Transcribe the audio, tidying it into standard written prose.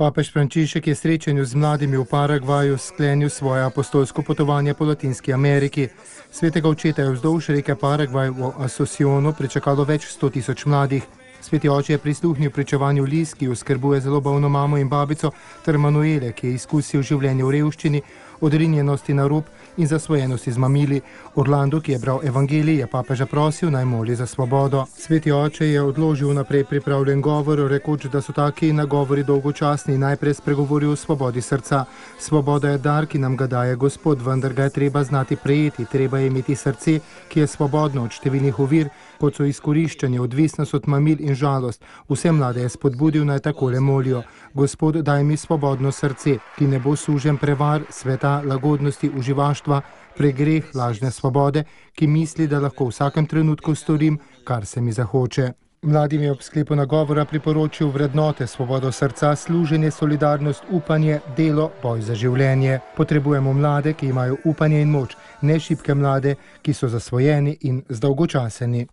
Papež Frančišek je srečanju z mladimi v Paragvaju sklenil svoje apostolsko potovanje po Latinski Ameriki. Svetega očeta je vzdolž reke Paragvaj v Asocionu pričakalo več 100 000 mladih. Sveti oče je prisluhnil pričevanju Liz, ki oskrbuje zelo bolno mamo in babico, ter Manuele, ki je izkusil življenje v revščini, odrinjenosti na rob in zasvojenosti z mamili. Orlando, ki je bral evangelij, je papeža prosil, naj moli za svobodo. Sveti oče je odložil naprej pripravljen govor, rekoč, da so taki nagovori dolgočasni, najprej spregovoril o svobodi srca. Svoboda je dar, ki nam ga daje Gospod, vendar ga je treba znati prejeti, treba je imeti srce, ki je svobodno od številnih ovir, kot so izkoriščanje, odvisnost od mamil in žalost. Vse mlade je spodbudil, naj takole molijo: Gospod, daj mi svobodno srce, ki ne bo sužen prevar, sveta, lagodnosti, uživaštva, pregreh, lažne svobode, ki misli, da lahko v vsakem trenutku storim, kar se mi zahoče. Mladim je ob sklepu nagovora priporočil vrednote: svobodo srca, služenje, solidarnost, upanje, delo, boj za življenje. Potrebujemo mlade, ki imajo upanje in moč, ne šibke mlade, ki so zasvojeni in zdolgočaseni.